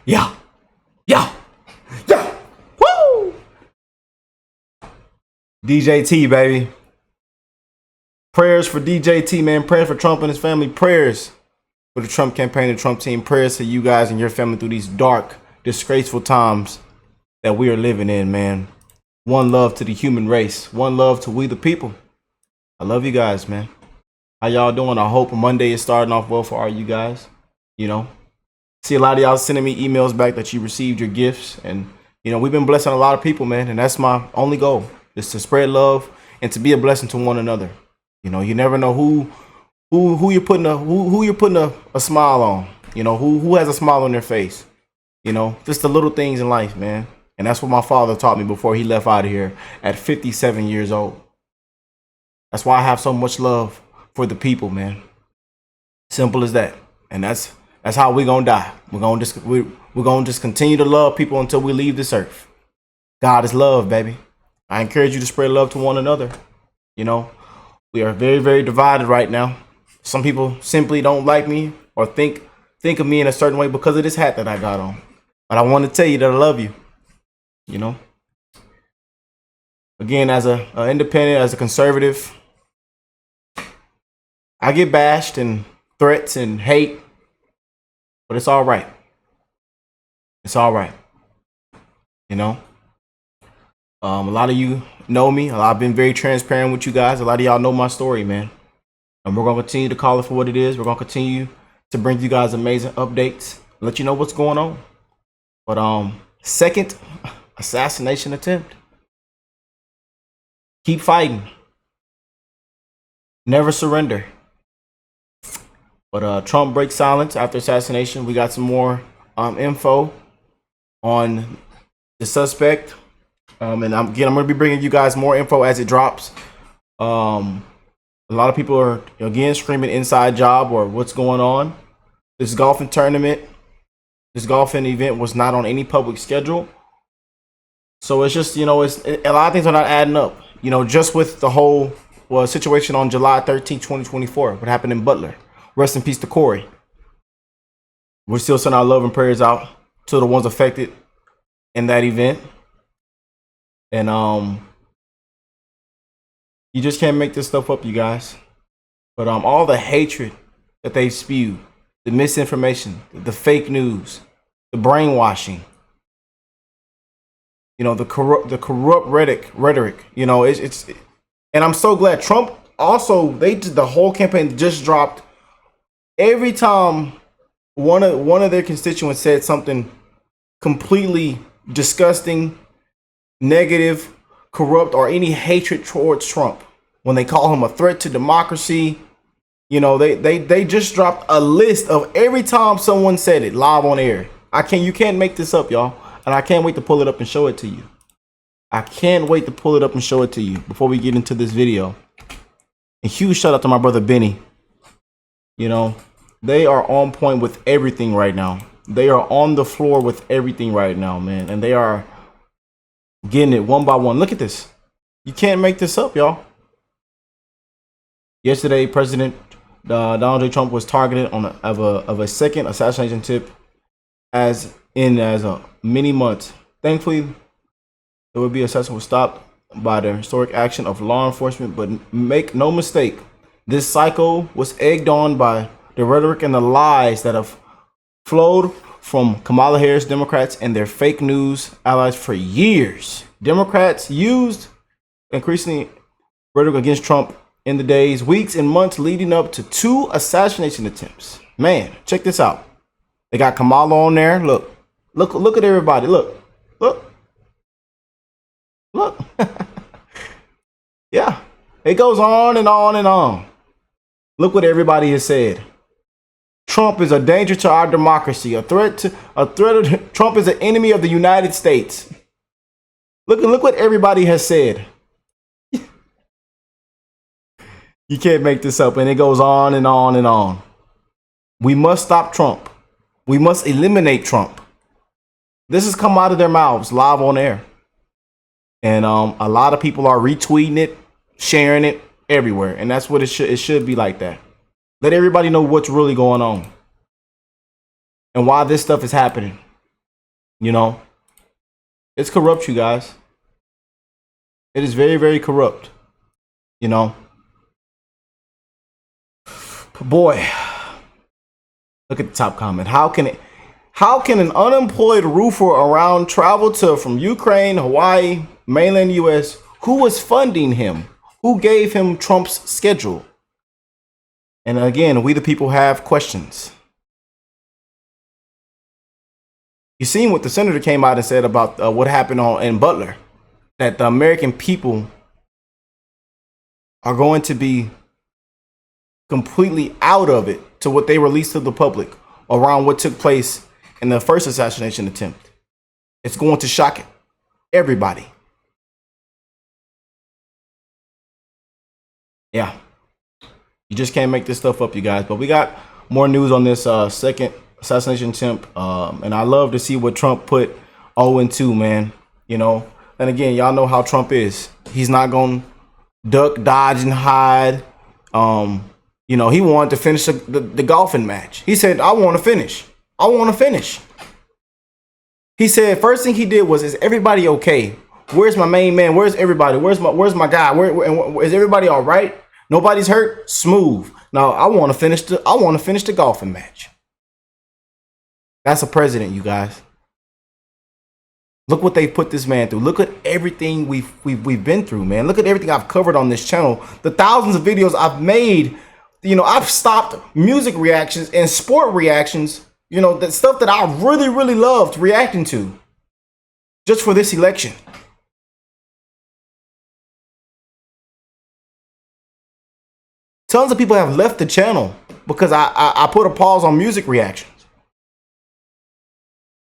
Yeah. Yeah. Yeah. Woo! DJT, baby. Prayers for DJT, man. Prayers for Trump and his family. Prayers for the Trump campaign, the Trump team. Prayers to you guys and your family through these dark, disgraceful times that we are living in, man. One love to the human race. One love to we the people. I love you guys, man. How y'all doing? I hope Monday is starting off well for all you guys. You know, see a lot of y'all sending me emails back that you received your gifts. And, you know, we've been blessing a lot of people, man. And that's my only goal, is to spread love and to be a blessing to one another. You know, you never know who you're putting a smile on. You know, who has a smile on their face. You know, just the little things in life, man. And that's what my father taught me before he left out of here at 57 years old. That's why I have so much love for the people, man. Simple as that. And that's how we're gonna die. We're gonna just continue to love people until we leave this earth. God is love, baby. I encourage you to spread love to one another. You know, we are very, very divided right now. Some people simply don't like me or think of me in a certain way because of this hat that I got on. But I want to tell you that I love you. You know, again, as a independent, as a conservative, I get bashed and threats and hate, but it's all right. It's all right. You know, a lot of you know me. I've been very transparent with you guys. A lot of y'all know my story, man. And we're going to continue to call it for what it is. We're going to continue to bring you guys amazing updates, let you know what's going on. But second assassination attempt. Keep fighting. Never surrender. But Trump breaks silence after assassination. We got some more info on the suspect. And I'm going to be bringing you guys more info as it drops. A lot of people are, again, screaming inside job or what's going on. This golfing event was not on any public schedule. So it's just, you know, a lot of things are not adding up. You know, just with the whole situation on July 13, 2024, what happened in Butler. Rest in peace to Corey. We're still sending our love and prayers out to the ones affected in that event. And you just can't make this stuff up, you guys. But all the hatred that they've spewed, the misinformation, the fake news, the brainwashing, you know, the corrupt rhetoric, you know, it's and I'm so glad Trump also, they did the whole campaign just dropped every time one of their constituents said something completely disgusting, negative, corrupt, or any hatred towards Trump. When they call him a threat to democracy, you know, they just dropped a list of every time someone said it live on air. You can't make this up, y'all. And I can't wait to pull it up and show it to you. I can't wait to pull it up and show it to you before we get into this video. And huge shout out to my brother Benny. You know, they are on point with everything right now. They are on the floor with everything right now, man. And they are getting it one by one. Look at this. You can't make this up, y'all. Yesterday, President Donald J. Trump was targeted of a second assassination tip as a many months. Thankfully, the would-be assassin was stopped by the historic action of law enforcement, but make no mistake, this cycle was egged on by the rhetoric and the lies that have flowed from Kamala Harris Democrats and their fake news allies for years. Democrats used increasingly rhetoric against Trump in the days, weeks, and months leading up to 2 assassination attempts. Man, check this out. They got Kamala on there. Look at everybody. Look. Yeah, it goes on and on and on. Look what everybody has said. Trump is a danger to our democracy, Trump is an enemy of the United States. Look what everybody has said. You can't make this up, and it goes on and on and on. We must stop Trump. We must eliminate Trump. This has come out of their mouths live on air. And a lot of people are retweeting it, sharing it everywhere. And that's what it should be like that. Let everybody know what's really going on and why this stuff is happening. You know, it's corrupt, you guys. It is very, very corrupt. You know, boy, look at the top comment. How can an unemployed roofer around travel to from Ukraine, Hawaii, mainland US? Who was funding him? Who gave him Trump's schedule? And again, we the people have questions. You seen what the senator came out and said about what happened in Butler, that the American people are going to be completely out of it to what they released to the public around what took place in the first assassination attempt. It's going to shock everybody. Yeah. You just can't make this stuff up, you guys. But we got more news on this second assassination attempt. And I love to see what Trump put 0-2, man. You know, and again, y'all know how Trump is. He's not going to duck, dodge, and hide. You know, he wanted to finish the golfing match. He said, I want to finish. I want to finish. He said, first thing he did was, is everybody okay? Where's my main man? Where's everybody? Where's my guy? Is everybody all right? Nobody's hurt? Smooth. Now I want to finish the golfing match. That's a president, you guys. Look what they put this man through. Look at everything we've been through, man. Look at everything I've covered on this channel. The thousands of videos I've made. You know, I've stopped music reactions and sport reactions. You know, that stuff that I really, really loved reacting to just for this election. Tons of people have left the channel because I put a pause on music reactions.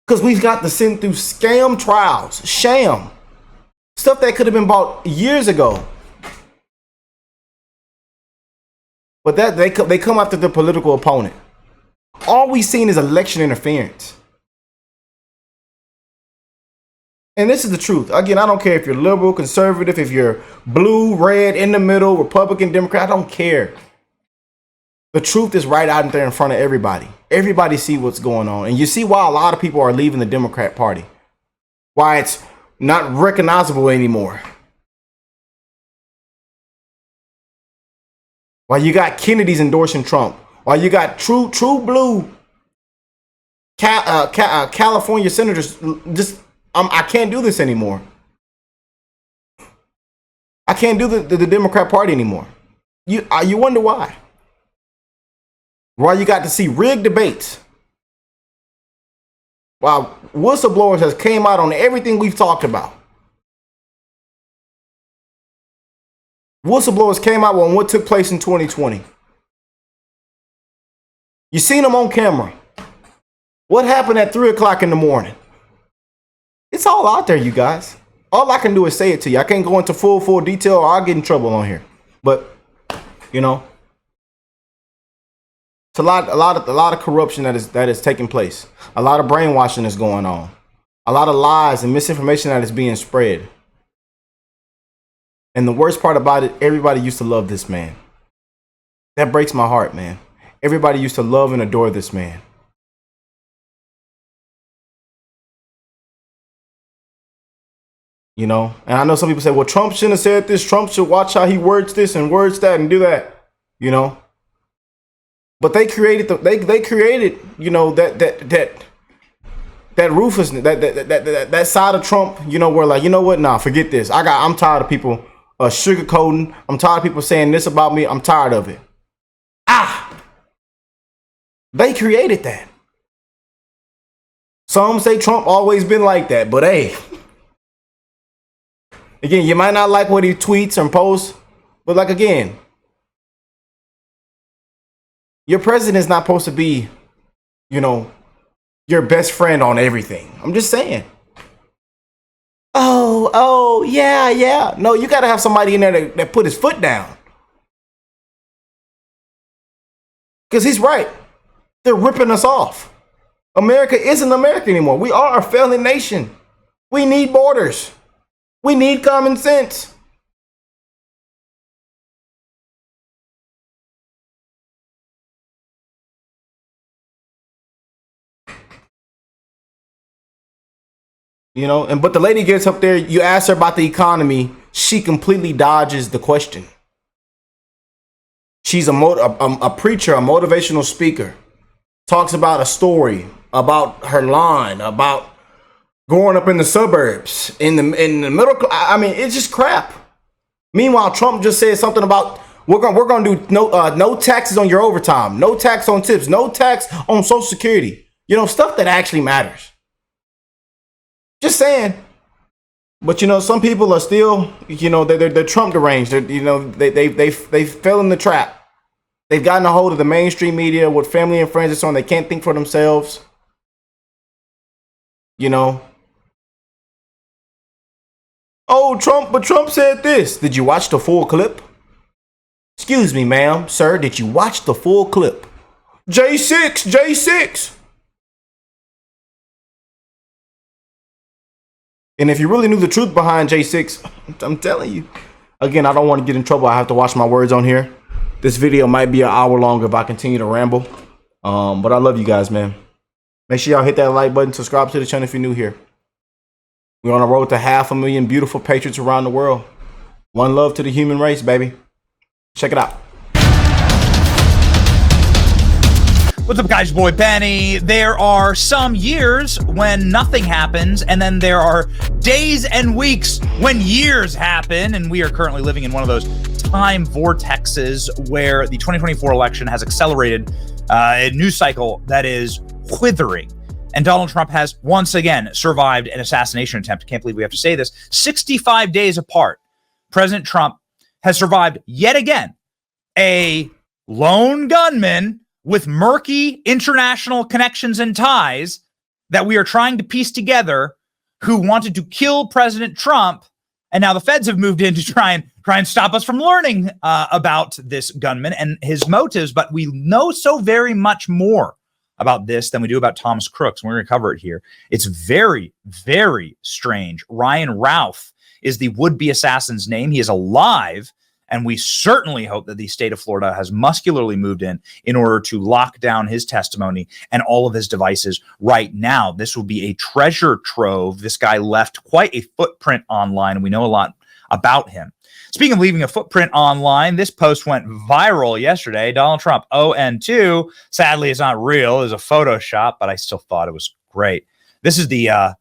Because we've got to send through scam trials, sham, stuff that could have been bought years ago. But that they come after the political opponent. All we've seen is election interference. And this is the truth. Again, I don't care if you're liberal, conservative, if you're blue, red, in the middle, Republican, Democrat, I don't care. The truth is right out there in front of everybody. Everybody see what's going on. And you see why a lot of people are leaving the Democrat Party. Why it's not recognizable anymore. Why you got Kennedy's endorsing Trump. Why you got true blue California senators just, I can't do this anymore. I can't do the Democrat Party anymore. You wonder why. Why you got to see rigged debates. While whistleblowers has came out on everything we've talked about. Whistleblowers came out on what took place in 2020. You seen them on camera. What happened at 3 o'clock in the morning? It's all out there, you guys. All I can do is say it to you. I can't go into full detail or I'll get in trouble on here. But, you know, it's a lot of corruption that is taking place. A lot of brainwashing is going on. A lot of lies and misinformation that is being spread. And the worst part about it, everybody used to love this man. That breaks my heart, man. Everybody used to love and adore this man. You know, and I know some people say, well, Trump shouldn't have said this. Trump should watch how he words this and words that and do that, you know. But they created they created, you know, that ruthlessness, that side of Trump, you know, where like, you know what? Nah, forget this. I'm tired of people sugarcoating. I'm tired of people saying this about me. I'm tired of it. They created that. Some say Trump always been like that, but hey, again, you might not like what he tweets and posts, but like again, your president's not supposed to be, you know, your best friend on everything. I'm just saying. Oh, yeah. No, you got to have somebody in there that put his foot down. Because he's right. They're ripping us off. America isn't America anymore. We are a failing nation. We need borders. We need common sense. You know, and but the lady gets up there, you ask her about the economy, she completely dodges the question. She's a preacher, a motivational speaker, talks about a story, about her line, about growing up in the suburbs, in the middle. I mean, it's just crap. Meanwhile, Trump just said something about we're gonna do no taxes on your overtime, no tax on tips, no tax on Social Security. You know, stuff that actually matters. Just saying. But you know, some people are still, you know, they're Trump deranged. You know, they fell in the trap. They've gotten a hold of the mainstream media with family and friends and so on. They can't think for themselves. You know. Oh, but Trump said this. Did you watch the full clip? Excuse me, ma'am, sir. Did you watch the full clip? J6. And if you really knew the truth behind J6, I'm telling you. Again, I don't want to get in trouble. I have to watch my words on here. This video might be an hour long if I continue to ramble. But I love you guys, man. Make sure y'all hit that like button. Subscribe to the channel if you're new here. We're on a road to 500,000 beautiful patriots around the world. One love to the human race, baby. Check it out. What's up, guys? Your boy Benny. There are some years when nothing happens, and then there are days and weeks when years happen, and we are currently living in one of those time vortexes where the 2024 election has accelerated a news cycle that is withering. And Donald Trump has once again survived an assassination attempt. Can't believe we have to say this. 65 days apart, President Trump has survived yet again a lone gunman with murky international connections and ties that we are trying to piece together, who wanted to kill President Trump. And now the feds have moved in to try and stop us from learning about this gunman and his motives. But we know so very much more about this than we do about Thomas Crooks. We're going to cover it here. It's very, very strange. Ryan Ralph is the would-be assassin's name. He is alive. And we certainly hope that the state of Florida has muscularly moved in order to lock down his testimony and all of his devices right now. This will be a treasure trove. This guy left quite a footprint online, and we know a lot about him. Speaking of leaving a footprint online, this post went viral yesterday. Donald Trump, ON2. Sadly, it's not real. It's a Photoshop, but I still thought it was great. This is the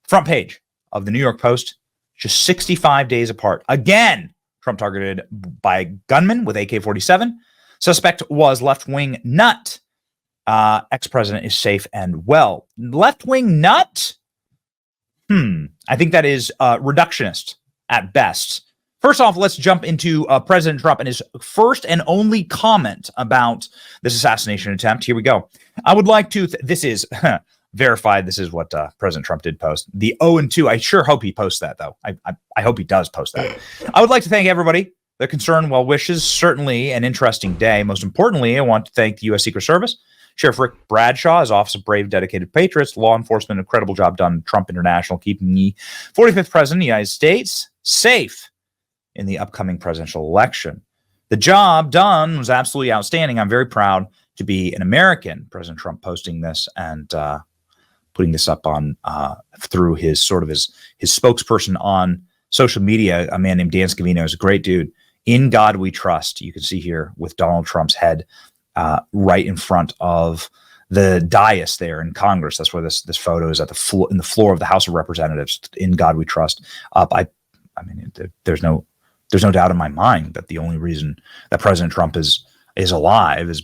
front page of the New York Post, just 65 days apart. Again, Trump targeted by a gunman with AK-47. Suspect was left-wing nut. Ex-president is safe and well. Left-wing nut? I think that is reductionist at best. First off, let's jump into President Trump and his first and only comment about this assassination attempt. Here we go. I would like to, this is verified. This is what President Trump did post. The 0-2. I sure hope he posts that, though. I hope he does post that. I would like to thank everybody. Their concern, well wishes, certainly an interesting day. Most importantly, I want to thank the U.S. Secret Service, Sheriff Rick Bradshaw, his Office of Brave, Dedicated Patriots, law enforcement, incredible job done. Trump International, keeping the 45th president of the United States safe in the upcoming presidential election. The job done was absolutely outstanding. I'm very proud to be an American. President Trump posting this and putting this up on through his spokesperson on social media, a man named Dan Scavino, is a great dude. In God We Trust. You can see here with Donald Trump's head right in front of the dais there in Congress. That's where this photo is, at the floor, in the floor of the House of Representatives. In God We Trust. Up. I mean, there's no doubt in my mind that the only reason that President Trump is alive is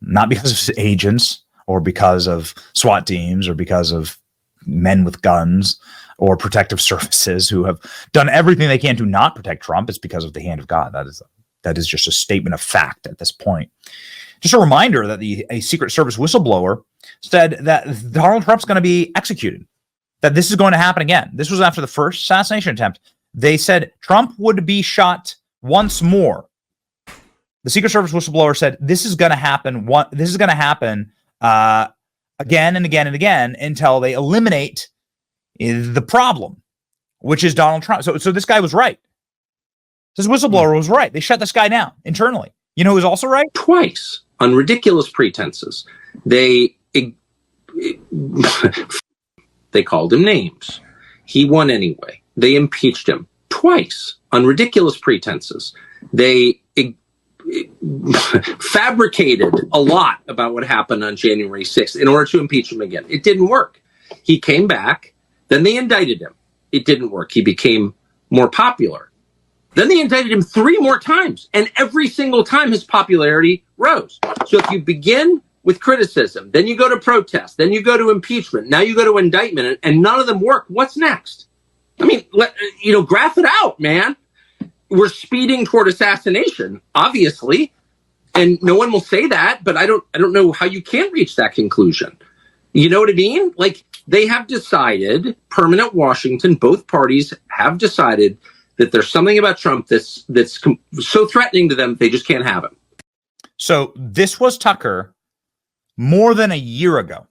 not because of his agents, or because of SWAT teams, or because of men with guns, or protective services who have done everything they can to not protect Trump. It's because of the hand of God. That is just a statement of fact at this point. Just a reminder that a Secret Service whistleblower said that Donald Trump's going to be executed, that this is going to happen again. This was after the first assassination attempt. They said Trump would be shot once more. The Secret Service whistleblower said this is going to happen. This is going to happen again and again and again until they eliminate the problem, which is Donald Trump. So this guy was right. This whistleblower was right. They shut this guy down internally. You know who's also right? Twice, on ridiculous pretenses. They They called him names. He won anyway. They impeached him twice on ridiculous pretenses. They fabricated a lot about what happened on January 6th in order to impeach him again. It didn't work. He came back. Then they indicted him. It didn't work. He became more popular. Then they indicted him 3 more times, and every single time his popularity rose. So if you begin with criticism, then you go to protest, then you go to impeachment, now you go to indictment, and none of them work, what's next? I mean, graph it out, man. We're speeding toward assassination, obviously, and no one will say that, but I don't know how you can't reach that conclusion. You know what I mean? Like, they have decided, permanent Washington, both parties have decided that there's something about Trump that's so threatening to them, they just can't have him. So this was Tucker more than a year ago.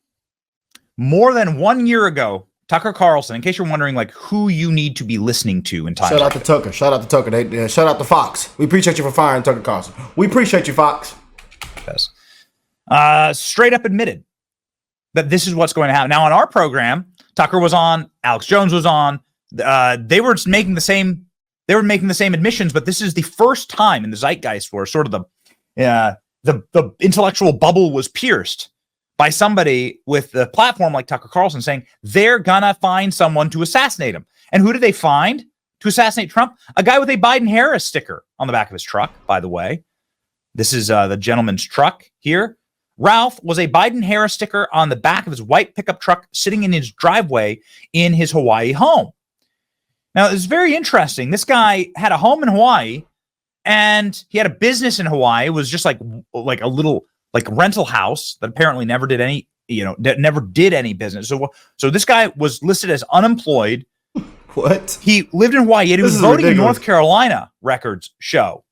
More than 1 year ago, Tucker Carlson, in case you're wondering, like, who you need to be listening to in time. Shout out to Tucker. Shout out to Tucker. Shout out to Fox. We appreciate you for firing Tucker Carlson. We appreciate you, Fox. Yes. Straight up admitted that this is what's going to happen. Now, on our program, Tucker was on, Alex Jones was on. They were making the same admissions, but this is the first time in the zeitgeist where sort of the intellectual bubble was pierced by somebody with a platform like Tucker Carlson saying they're gonna find someone to assassinate him. And who did they find to assassinate Trump? A guy with a Biden-Harris sticker on the back of his truck, by the way. This is the gentleman's truck here. Ralph was a Biden-Harris sticker on the back of his white pickup truck sitting in his driveway in his Hawaii home. Now, it's very interesting. This guy had a home in Hawaii, and he had a business in Hawaii. It was just like a little rental house that apparently never did any, never did any business. So this guy was listed as unemployed. What? He lived in Hawaii, yet he was voting in North Carolina, records show.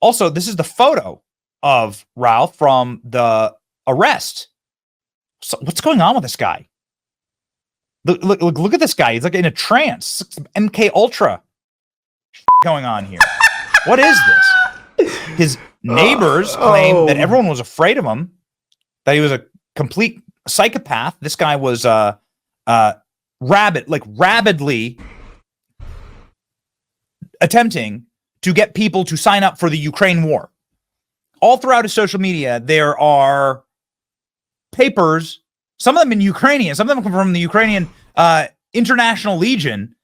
Also, this is the photo of Ralph from the arrest. So what's going on with this guy? Look at this guy. He's like in a trance. MK Ultra going on here. What is this? His neighbors claim that everyone was afraid of him, that he was a complete psychopath. This guy was rabidly attempting to get people to sign up for the Ukraine war. All throughout his social media, there are papers, some of them in Ukrainian, some of them come from the Ukrainian International Legion,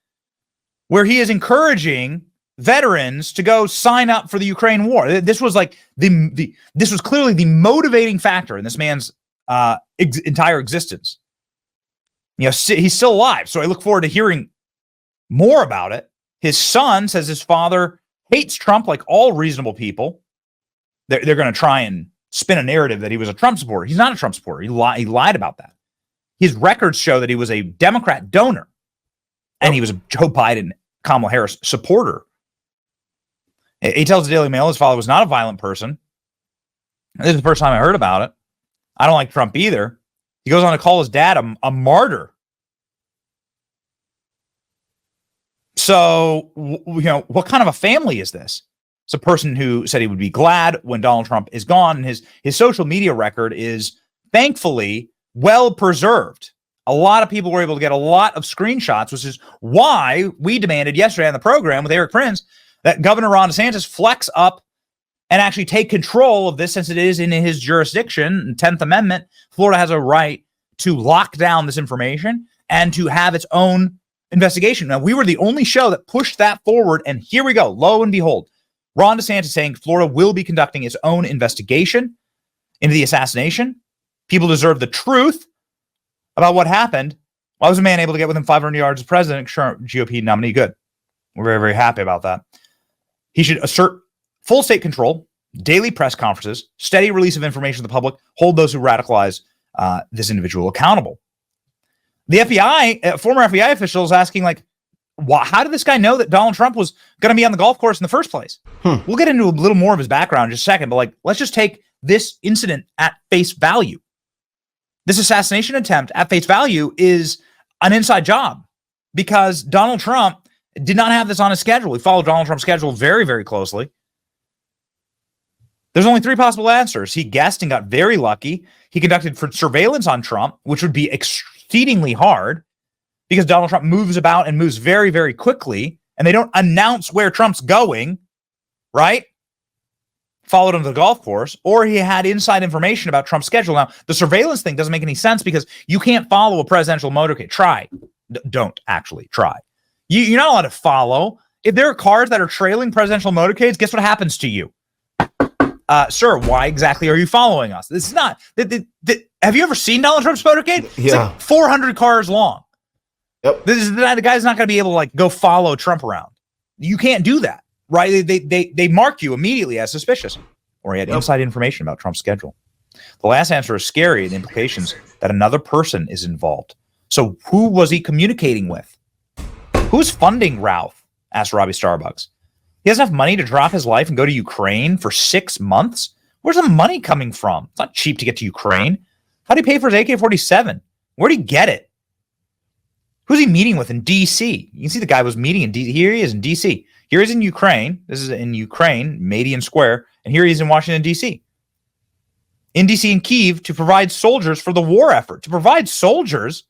where he is encouraging veterans to go sign up for the Ukraine war. This was like this was clearly the motivating factor in this man's entire existence. He's still alive, so I look forward to hearing more about it. His son says his father hates Trump like all reasonable people. They're going to try and spin a narrative that he was a Trump supporter. He's not a Trump supporter. He lied about that. His records show that he was a Democrat donor, and he was a Joe Biden, Kamala Harris supporter. He tells the Daily Mail his father was not a violent person. This is the first time I heard about it. I don't like Trump either. He goes on to call his dad a martyr. So, what kind of a family is this? It's a person who said he would be glad when Donald Trump is gone. And his social media record is thankfully well preserved. A lot of people were able to get a lot of screenshots, which is why we demanded yesterday on the program with Eric Prince that Governor Ron DeSantis flex up and actually take control of this, since it is in his jurisdiction. 10th Amendment, Florida has a right to lock down this information and to have its own investigation. Now, we were the only show that pushed that forward, and here we go. Lo and behold, Ron DeSantis saying Florida will be conducting its own investigation into the assassination. People deserve the truth about what happened. Why was a man able to get within 500 yards of president, current GOP nominee? Good. We're very, very happy about that. He should assert full state control, daily press conferences, steady release of information to the public, hold those who radicalize this individual accountable. The FBI, former FBI officials asking, how did this guy know that Donald Trump was going to be on the golf course in the first place? We'll get into a little more of his background in just a second, but let's just take this incident at face value. This assassination attempt at face value is an inside job, because Donald Trump did not have this on his schedule. He followed Donald Trump's schedule very, very closely. There's only 3 possible answers. He guessed and got very lucky. He conducted for surveillance on Trump, which would be exceedingly hard. because Donald Trump moves about and moves very, very quickly, and they don't announce where Trump's going, right? Followed him to the golf course, or he had inside information about Trump's schedule. Now, the surveillance thing doesn't make any sense because you can't follow a presidential motorcade. Try. Don't actually try. You're not allowed to follow. If there are cars that are trailing presidential motorcades, guess what happens to you? Sir, why exactly are you following us? This is not. Have you ever seen Donald Trump's motorcade? It's Yeah. like 400 cars long. Yep. The guy's not going to be able to like go follow Trump around. You can't do that. Right? They mark you immediately as suspicious, or he had inside information about Trump's schedule. The last answer is scary, and the implications that another person is involved. So who was he communicating with? Who's funding Ralph? Asked Robbie Starbucks. He has enough money to drop his life and go to Ukraine for 6 months? Where's the money coming from? It's not cheap to get to Ukraine. How do you pay for his AK-47? Where did he get it? Who's he meeting with in D.C.? You can see the guy was meeting in D.C. Here he is in D.C. Here he's in Ukraine. This is in Ukraine, Madian Square. And here he's in Washington, D.C. In D.C. and Kyiv to provide soldiers for the war effort. To provide soldiers?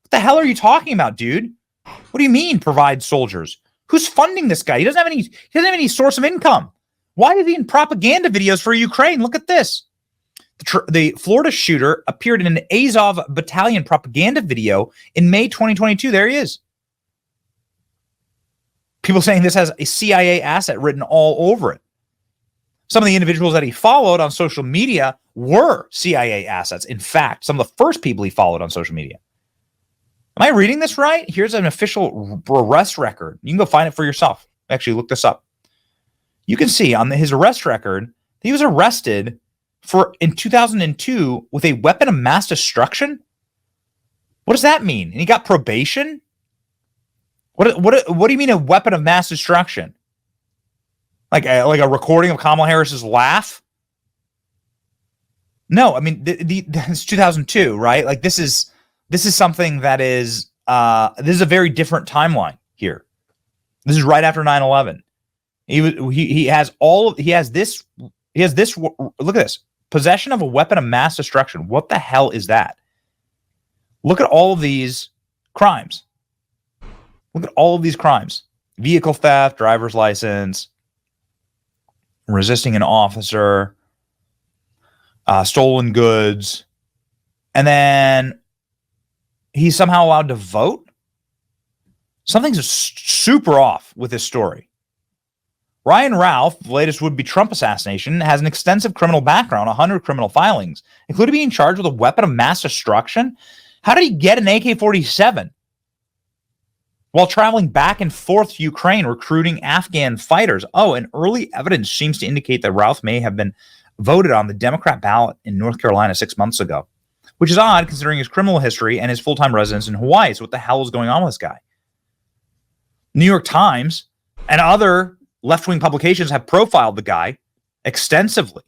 What the hell are you talking about, dude? What do you mean provide soldiers? Who's funding this guy? He doesn't have any source of income. Why is he in propaganda videos for Ukraine? Look at this. The Florida shooter appeared in an Azov battalion propaganda video in May 2022. There he is. People saying this has a CIA asset written all over it. Some of the individuals that he followed on social media were CIA assets. In fact, some of the first people he followed on social media. Am I reading this right? Here's an official arrest record. You can go find it for yourself. Actually, look this up. You can see on his arrest record, he was arrested in 2002 with a weapon of mass destruction. What does that mean? And he got probation? What do you mean a weapon of mass destruction? Like a recording of Kamala Harris's laugh? No, I mean it's 2002, right? Like this is something that is this is a very different timeline here. This is right after 9/11. He has this. Look at this. Possession of a weapon of mass destruction. What the hell is that? Look at all of these crimes. Look at all of these crimes. Vehicle theft, driver's license, resisting an officer, stolen goods, and then he's somehow allowed to vote? Something's super off with this story. Ryan Ralph, the latest would-be Trump assassination, has an extensive criminal background, 100 criminal filings, including being charged with a weapon of mass destruction. How did he get an AK-47? While traveling back and forth to Ukraine, recruiting Afghan fighters. Oh, and early evidence seems to indicate that Ralph may have been voted on the Democrat ballot in North Carolina 6 months ago, which is odd considering his criminal history and his full-time residence in Hawaii. So what the hell is going on with this guy? New York Times and other left-wing publications have profiled the guy extensively.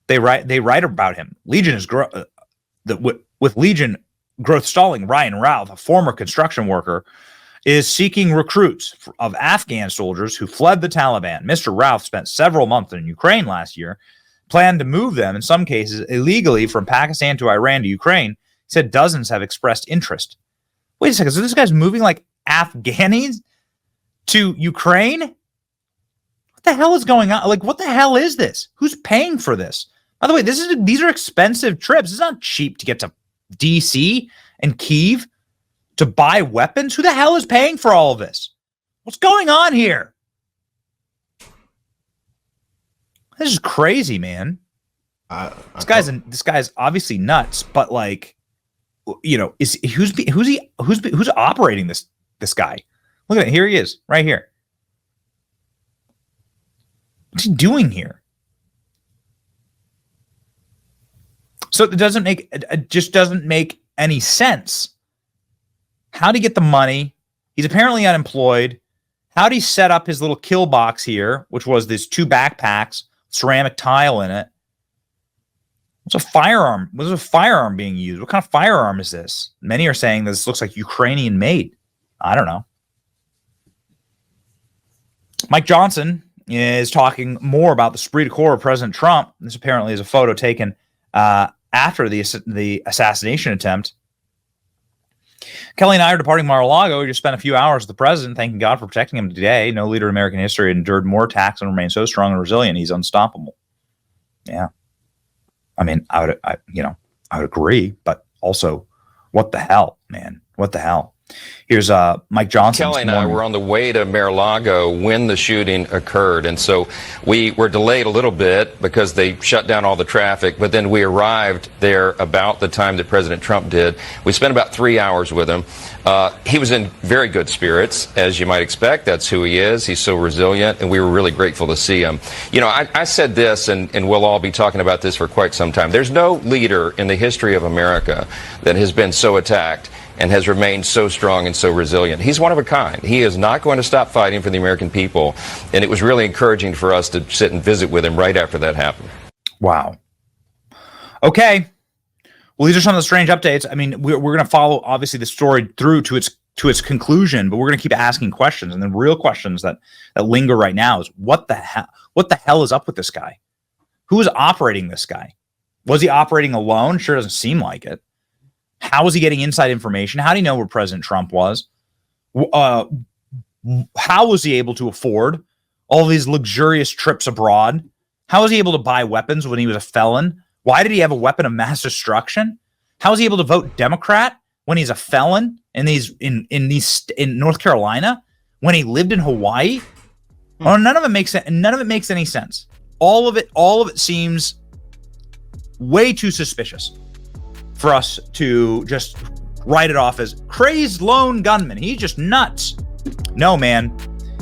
They write about him. Legion is with Legion growth stalling. Ryan Ralph, a former construction worker, is seeking recruits of Afghan soldiers who fled the Taliban. Mr. Ralph spent several months in Ukraine last year, planned to move them, in some cases illegally, from Pakistan to Iran to Ukraine. He said dozens have expressed interest. Wait a second, so this guy's moving like Afghanis to Ukraine? What the hell is going on? Like, what the hell is this? Who's paying for this? By the way, these are expensive trips. It's not cheap to get to DC and Kyiv to buy weapons. Who the hell is paying for all of this? What's going on here? This is crazy, man. This guy's obviously nuts, but like, you know, who's operating this guy? Look at it. Here he is, right here. What's he doing here? So it just doesn't make any sense. How'd he get the money? He's apparently unemployed. How'd he set up his little kill box here, which was these 2 backpacks, ceramic tile in it? What's a firearm? What's a firearm being used? What kind of firearm is this? Many are saying this looks like Ukrainian made. I don't know. Mike Johnson is talking more about the esprit de corps of President Trump. This apparently is a photo taken after the assassination attempt. Kelly and I are departing Mar-a-Lago. We just spent a few hours with the president, thanking God for protecting him today. No leader in American history endured more attacks and remained so strong and resilient. He's unstoppable. Yeah. I mean, I would agree, but also, what the hell, man? What the hell? Here's Mike Johnson. Kelly and I were on the way to Mar-a-Lago when the shooting occurred, and so we were delayed a little bit because they shut down all the traffic, but then we arrived there about the time that President Trump did. We spent about 3 hours with him. He was in very good spirits, as you might expect. That's who he is. He's so resilient, and we were really grateful to see him. You know, I said this, and we'll all be talking about this for quite some time. There's no leader in the history of America that has been so attacked and has remained so strong and so resilient. He's one of a kind. He is not going to stop fighting for the American people, and it was really encouraging for us to sit and visit with him right after that happened. Wow. Okay. Well, these are some of the strange updates. I mean, we're going to follow, obviously, the story through to its conclusion, but we're going to keep asking questions. And the real questions that linger right now is, what the hell is up with this guy? Who is operating this guy? Was he operating alone? Sure doesn't seem like it. How was he getting inside information? How do you know where President Trump was? How was he able to afford all these luxurious trips abroad? How was he able to buy weapons when he was a felon? Why did he have a weapon of mass destruction? How was he able to vote Democrat when he's a felon in North Carolina? When he lived in Hawaii? Oh, none of it makes sense. None of it makes any sense. All of it seems way too suspicious for us to just write it off as crazed lone gunman. He's just nuts. No, man.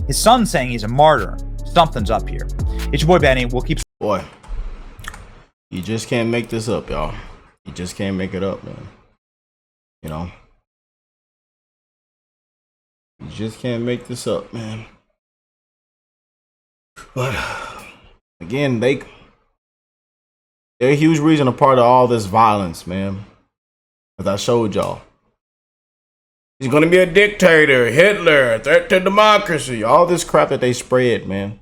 His son's saying he's a martyr. Something's up here. It's your boy Benny. We'll keep. Boy, you just can't make this up, y'all. You just can't make it up, man. You know? You just can't make this up, man. But, again, they're a huge reason, a part of all this violence, man. As I showed y'all. He's gonna be a dictator, Hitler, a threat to democracy. All this crap that they spread, man.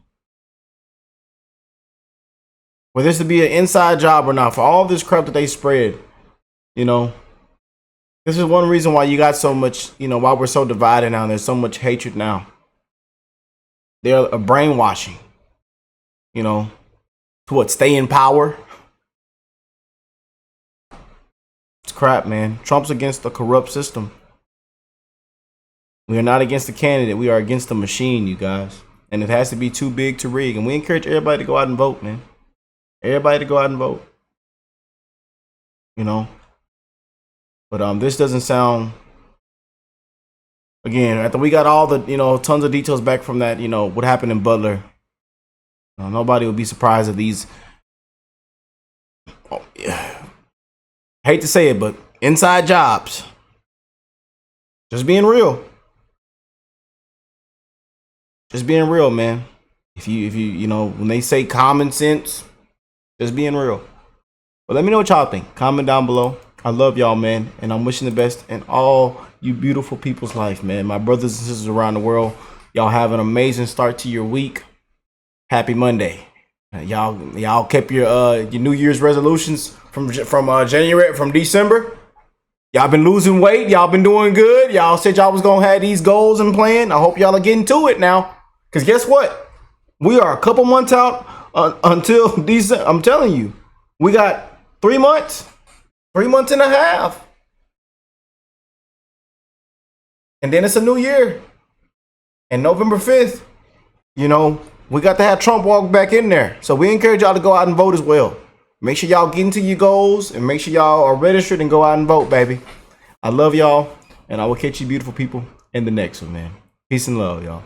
Whether this to be an inside job or not, for all this crap that they spread, you know, this is one reason why you got so much, you know, why we're so divided now and there's so much hatred now. They're a brainwashing, you know, to what, stay in power. It's crap, man. Trump's against the corrupt system. We are not against the candidate. We are against the machine, you guys. And it has to be too big to rig. And we encourage everybody to go out and vote, man. Everybody to go out and vote. You know. But this doesn't sound. Again, after we got all the, you know, tons of details back from that, you know, what happened in Butler. Nobody will be surprised at these. Oh, yeah. Hate to say it, but inside jobs. Just being real. Just being real, man. If you know, when they say common sense, just being real. But let me know what y'all think. Comment down below. I love y'all, man. And I'm wishing the best in all you beautiful people's life, man. My brothers and sisters around the world. Y'all have an amazing start to your week. Happy Monday. Y'all kept your New Year's resolutions from December. Y'all been losing weight. Y'all been doing good. Y'all said y'all was gonna have these goals and plan. I hope y'all are getting to it now. Cause guess what? We are a couple months out until December. I'm telling you, we got 3 months, 3 months and a half, and then it's a new year. And November 5th, you know, we got to have Trump walk back in there. So we encourage y'all to go out and vote as well. Make sure y'all get into your goals and make sure y'all are registered and go out and vote, baby. I love y'all, and I will catch you beautiful people in the next one, man. Peace and love, y'all.